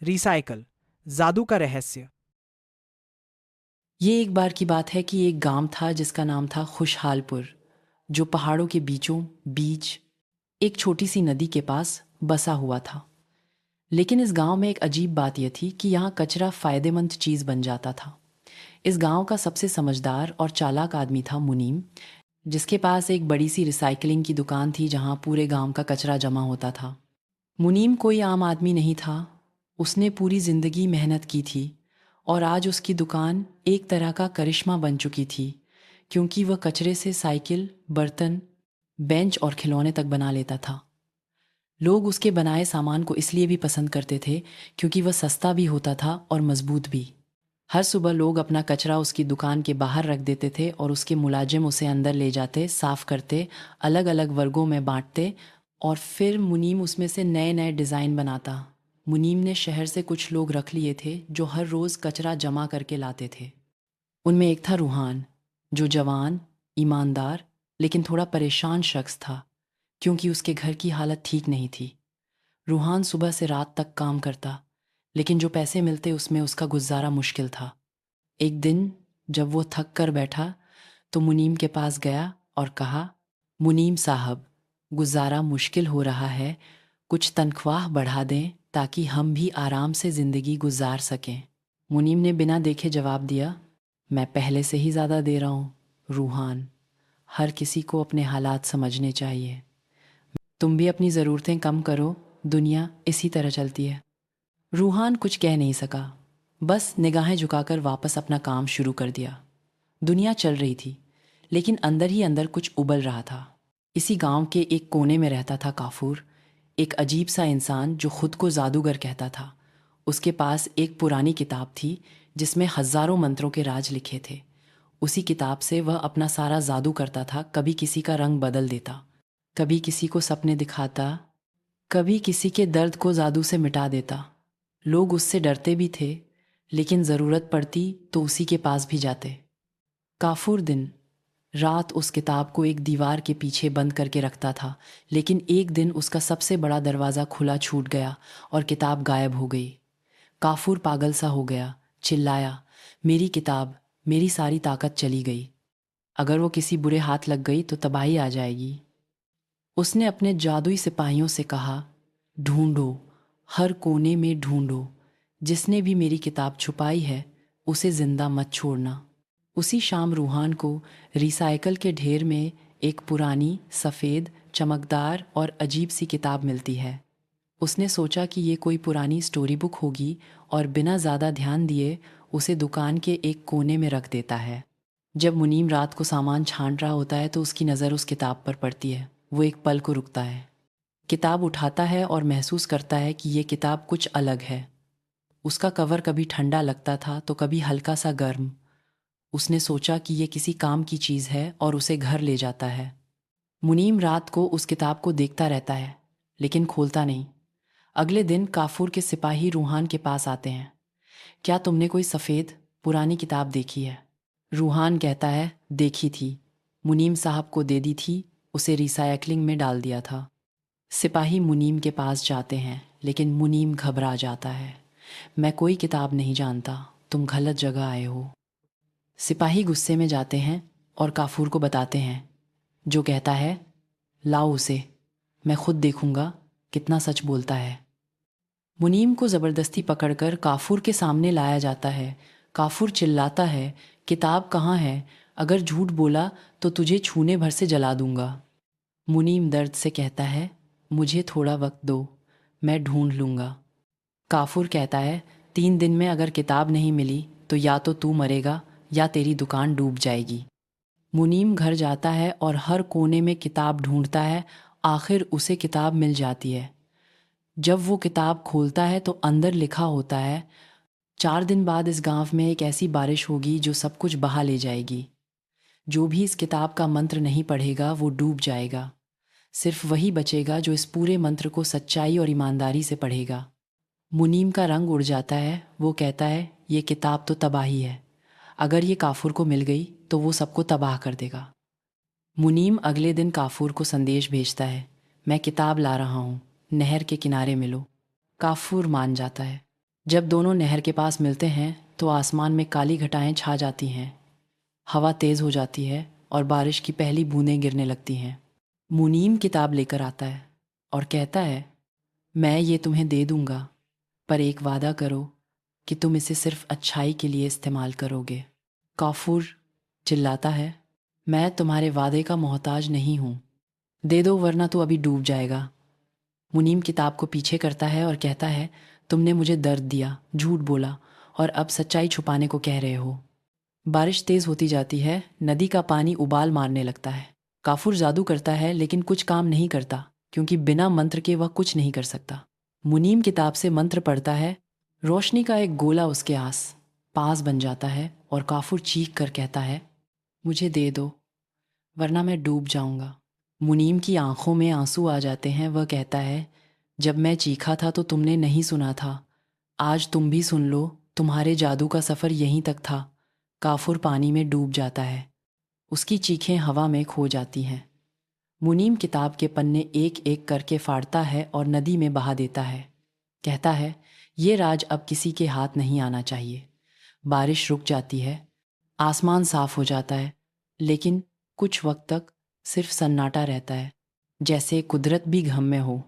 Recycle, जादू का रहस्य। ये एक बार की बात है कि एक गांव था जिसका नाम था खुशहालपुर, जो पहाड़ों के बीचों बीच एक छोटी सी नदी के पास बसा हुआ था। लेकिन इस गांव में एक अजीब बात यह थी कि यहाँ कचरा फायदेमंद चीज बन जाता था। इस गांव का सबसे समझदार और चालाक आदमी था मुनीम, जिसके पास एक बड़ी सी रिसाइकलिंग की दुकान थी जहाँ पूरे गांव का कचरा जमा होता था। मुनीम कोई आम आदमी नहीं था। उसने पूरी जिंदगी मेहनत की थी और आज उसकी दुकान एक तरह का करिश्मा बन चुकी थी, क्योंकि वह कचरे से साइकिल, बर्तन, बेंच और खिलौने तक बना लेता था। लोग उसके बनाए सामान को इसलिए भी पसंद करते थे क्योंकि वह सस्ता भी होता था और मजबूत भी। हर सुबह लोग अपना कचरा उसकी दुकान के बाहर रख देते थे और उसके मुलाजिम उसे अंदर ले जाते, साफ करते, अलग अलग वर्गों में बांटते और फिर मुनीम उसमें से नए नए डिज़ाइन बनाता। मुनीम ने शहर से कुछ लोग रख लिए थे जो हर रोज़ कचरा जमा करके लाते थे। उनमें एक था रूहान, जो जवान, ईमानदार लेकिन थोड़ा परेशान शख्स था, क्योंकि उसके घर की हालत ठीक नहीं थी। रूहान सुबह से रात तक काम करता, लेकिन जो पैसे मिलते उसमें उसका गुजारा मुश्किल था। एक दिन जब वो थक कर बैठा तो मुनीम के पास गया और कहा, मुनीम साहब, गुजारा मुश्किल हो रहा है, कुछ तनख्वाह बढ़ा दें ताकि हम भी आराम से ज़िंदगी गुजार सकें। मुनीम ने बिना देखे जवाब दिया, मैं पहले से ही ज़्यादा दे रहा हूँ रूहान। हर किसी को अपने हालात समझने चाहिए। तुम भी अपनी ज़रूरतें कम करो, दुनिया इसी तरह चलती है। रूहान कुछ कह नहीं सका, बस निगाहें झुकाकर वापस अपना काम शुरू कर दिया। दुनिया चल रही थी, लेकिन अंदर ही अंदर कुछ उबल रहा था। इसी गांव के एक कोने में रहता था काफूर, एक अजीब सा इंसान जो खुद को जादूगर कहता था। उसके पास एक पुरानी किताब थी जिसमें हजारों मंत्रों के राज लिखे थे। उसी किताब से वह अपना सारा जादू करता था। कभी किसी का रंग बदल देता, कभी किसी को सपने दिखाता, कभी किसी के दर्द को जादू से मिटा देता। लोग उससे डरते भी थे, लेकिन ज़रूरत पड़ती तो उसी के पास भी जाते। काफूर दिन रात उस किताब को एक दीवार के पीछे बंद करके रखता था, लेकिन एक दिन उसका सबसे बड़ा दरवाज़ा खुला छूट गया और किताब गायब हो गई। काफूर पागल सा हो गया, चिल्लाया, मेरी किताब, मेरी सारी ताकत चली गई। अगर वो किसी बुरे हाथ लग गई तो तबाही आ जाएगी। उसने अपने जादुई सिपाहियों से कहा, ढूंढो, हर कोने में ढूंढो, जिसने भी मेरी किताब छुपाई है उसे जिंदा मत छोड़ना। उसी शाम रूहान को रिसाइकल के ढेर में एक पुरानी, सफ़ेद, चमकदार और अजीब सी किताब मिलती है। उसने सोचा कि ये कोई पुरानी स्टोरी बुक होगी और बिना ज़्यादा ध्यान दिए उसे दुकान के एक कोने में रख देता है। जब मुनीम रात को सामान छांट रहा होता है तो उसकी नज़र उस किताब पर पड़ती है। वो एक पल को रुकता है, किताब उठाता है और महसूस करता है कि ये किताब कुछ अलग है। उसका कवर कभी ठंडा लगता था तो कभी हल्का सा गर्म। उसने सोचा कि ये किसी काम की चीज़ है और उसे घर ले जाता है। मुनीम रात को उस किताब को देखता रहता है, लेकिन खोलता नहीं। अगले दिन काफूर के सिपाही रूहान के पास आते हैं। क्या तुमने कोई सफ़ेद पुरानी किताब देखी है? रूहान कहता है, देखी थी, मुनीम साहब को दे दी थी, उसे रिसाइकलिंग में डाल दिया था। सिपाही मुनीम के पास जाते हैं, लेकिन मुनीम घबरा जाता है। मैं कोई किताब नहीं जानता, तुम गलत जगह आए हो। सिपाही गुस्से में जाते हैं और काफूर को बताते हैं, जो कहता है, लाओ उसे, मैं खुद देखूंगा कितना सच बोलता है। मुनीम को ज़बरदस्ती पकड़कर काफूर के सामने लाया जाता है। काफूर चिल्लाता है, किताब कहाँ है? अगर झूठ बोला तो तुझे छूने भर से जला दूंगा। मुनीम दर्द से कहता है, मुझे थोड़ा वक्त दो, मैं ढूंढ लूंगा। काफूर कहता है, 3 दिन में अगर किताब नहीं मिली तो या तो तू मरेगा या तेरी दुकान डूब जाएगी। मुनीम घर जाता है और हर कोने में किताब ढूंढता है। आखिर उसे किताब मिल जाती है। जब वो किताब खोलता है तो अंदर लिखा होता है, 4 दिन बाद इस गांव में एक ऐसी बारिश होगी जो सब कुछ बहा ले जाएगी। जो भी इस किताब का मंत्र नहीं पढ़ेगा वो डूब जाएगा। सिर्फ वही बचेगा जो इस पूरे मंत्र को सच्चाई और ईमानदारी से पढ़ेगा। मुनीम का रंग उड़ जाता है। वो कहता है, ये किताब तो तबाही है। अगर ये काफूर को मिल गई तो वो सबको तबाह कर देगा। मुनीम अगले दिन काफूर को संदेश भेजता है, मैं किताब ला रहा हूँ, नहर के किनारे मिलो। काफूर मान जाता है। जब दोनों नहर के पास मिलते हैं तो आसमान में काली घटाएं छा जाती हैं। हवा तेज़ हो जाती है और बारिश की पहली बूंदें गिरने लगती हैं। मुनीम किताब लेकर आता है और कहता है, मैं ये तुम्हें दे दूंगा, पर एक वादा करो कि तुम इसे सिर्फ अच्छाई के लिए इस्तेमाल करोगे। काफूर चिल्लाता है, मैं तुम्हारे वादे का मोहताज नहीं हूँ, दे दो वरना तो अभी डूब जाएगा। मुनीम किताब को पीछे करता है और कहता है, तुमने मुझे दर्द दिया, झूठ बोला और अब सच्चाई छुपाने को कह रहे हो। बारिश तेज होती जाती है, नदी का पानी उबाल मारने लगता है। काफूर जादू करता है लेकिन कुछ काम नहीं करता, क्योंकि बिना मंत्र के वह कुछ नहीं कर सकता। मुनीम किताब से मंत्र पढ़ता है, रोशनी का एक गोला उसके आस पास बन जाता है और काफूर चीख कर कहता है, मुझे दे दो वरना मैं डूब जाऊंगा। मुनीम की आंखों में आंसू आ जाते हैं। वह कहता है, जब मैं चीखा था तो तुमने नहीं सुना था, आज तुम भी सुन लो, तुम्हारे जादू का सफ़र यहीं तक था। काफूर पानी में डूब जाता है, उसकी चीखें हवा में खो जाती हैं। मुनीम किताब के पन्ने एक एक करके फाड़ता है और नदी में बहा देता है। कहता है, ये राज अब किसी के हाथ नहीं आना चाहिए। बारिश रुक जाती है, आसमान साफ हो जाता है, लेकिन कुछ वक्त तक सिर्फ सन्नाटा रहता है, जैसे कुदरत भी गम में हो।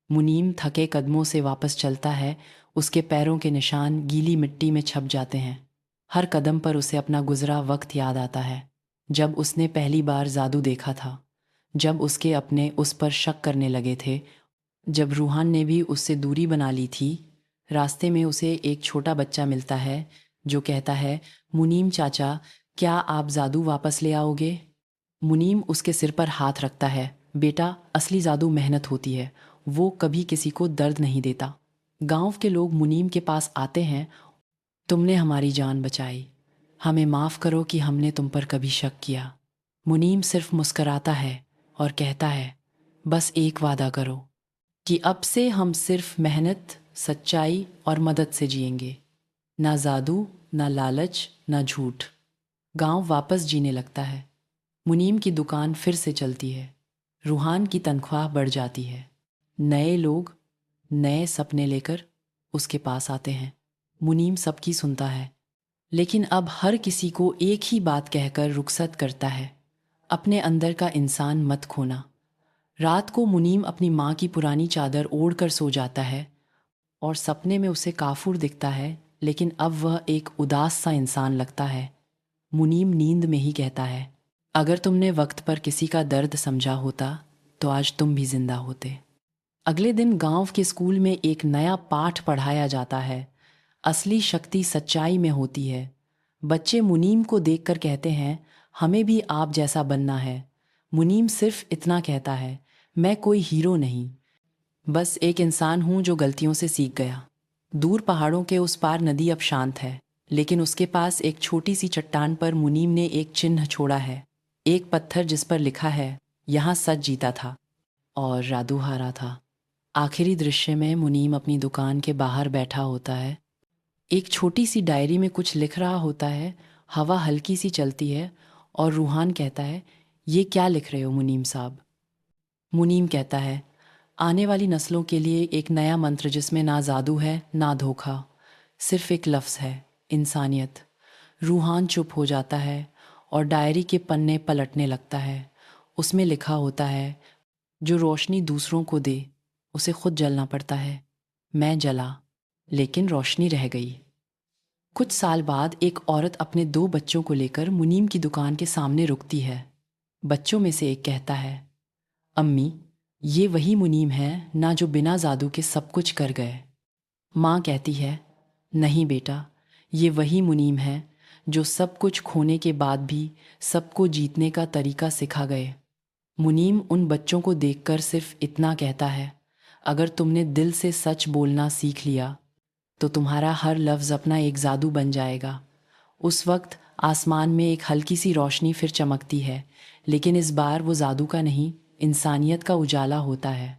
मुनीम थके कदमों से वापस चलता है, उसके पैरों के निशान गीली मिट्टी में छप जाते हैं। हर कदम पर उसे अपना गुजरा वक्त याद आता है, जब उसने पहली बार जादू देखा था, जब उसके अपने उस पर शक करने लगे थे, जब रूहान ने भी उससे दूरी बना ली थी। रास्ते में उसे एक छोटा बच्चा मिलता है जो कहता है, मुनीम चाचा, क्या आप जादू वापस ले आओगे? मुनीम उसके सिर पर हाथ रखता है, बेटा, असली जादू मेहनत होती है, वो कभी किसी को दर्द नहीं देता। गांव के लोग मुनीम के पास आते हैं, तुमने हमारी जान बचाई, हमें माफ़ करो कि हमने तुम पर कभी शक किया। मुनीम सिर्फ मुस्कराता है और कहता है, बस एक वादा करो कि अब से हम सिर्फ मेहनत, सच्चाई और मदद से जिएंगे, ना जादू, ना लालच, ना झूठ। गांव वापस जीने लगता है। मुनीम की दुकान फिर से चलती है, रूहान की तनख्वाह बढ़ जाती है, नए लोग नए सपने लेकर उसके पास आते हैं। मुनीम सबकी सुनता है, लेकिन अब हर किसी को एक ही बात कहकर रुखसत करता है, अपने अंदर का इंसान मत खोना। रात को मुनीम अपनी माँ की पुरानी चादर ओढ़ कर सो जाता है और सपने में उसे काफूर दिखता है, लेकिन अब वह एक उदास सा इंसान लगता है। मुनीम नींद में ही कहता है, अगर तुमने वक्त पर किसी का दर्द समझा होता तो आज तुम भी जिंदा होते। अगले दिन गांव के स्कूल में एक नया पाठ पढ़ाया जाता है, असली शक्ति सच्चाई में होती है। बच्चे मुनीम को देखकर कहते हैं, हमें भी आप जैसा बनना है। मुनीम सिर्फ इतना कहता है, मैं कोई हीरो नहीं, बस एक इंसान हूं जो गलतियों से सीख गया। दूर पहाड़ों के उस पार नदी अब शांत है, लेकिन उसके पास एक छोटी सी चट्टान पर मुनीम ने एक चिन्ह छोड़ा है, एक पत्थर जिस पर लिखा है, यहाँ सच जीता था और जादू हारा था। आखिरी दृश्य में मुनीम अपनी दुकान के बाहर बैठा होता है, एक छोटी सी डायरी में कुछ लिख रहा होता है। हवा हल्की सी चलती है और रूहान कहता है, ये क्या लिख रहे हो मुनीम साहब? मुनीम कहता है, आने वाली नस्लों के लिए एक नया मंत्र जिसमें ना जादू है ना धोखा, सिर्फ एक लफ्ज़ है, इंसानियत। रूहान चुप हो जाता है और डायरी के पन्ने पलटने लगता है। उसमें लिखा होता है, जो रोशनी दूसरों को दे उसे खुद जलना पड़ता है। मैं जला, लेकिन रोशनी रह गई। कुछ साल बाद एक औरत अपने 2 बच्चों को लेकर मुनीम की दुकान के सामने रुकती है। बच्चों में से एक कहता है, अम्मी, ये वही मुनीम है ना जो बिना जादू के सब कुछ कर गए? माँ कहती है, नहीं बेटा, ये वही मुनीम है जो सब कुछ खोने के बाद भी सबको जीतने का तरीका सिखा गए। मुनीम उन बच्चों को देखकर सिर्फ इतना कहता है, अगर तुमने दिल से सच बोलना सीख लिया तो तुम्हारा हर लफ्ज़ अपना एक जादू बन जाएगा। उस वक्त आसमान में एक हल्की सी रोशनी फिर चमकती है, लेकिन इस बार वो जादू का नहीं, इंसानियत का उजाला होता है।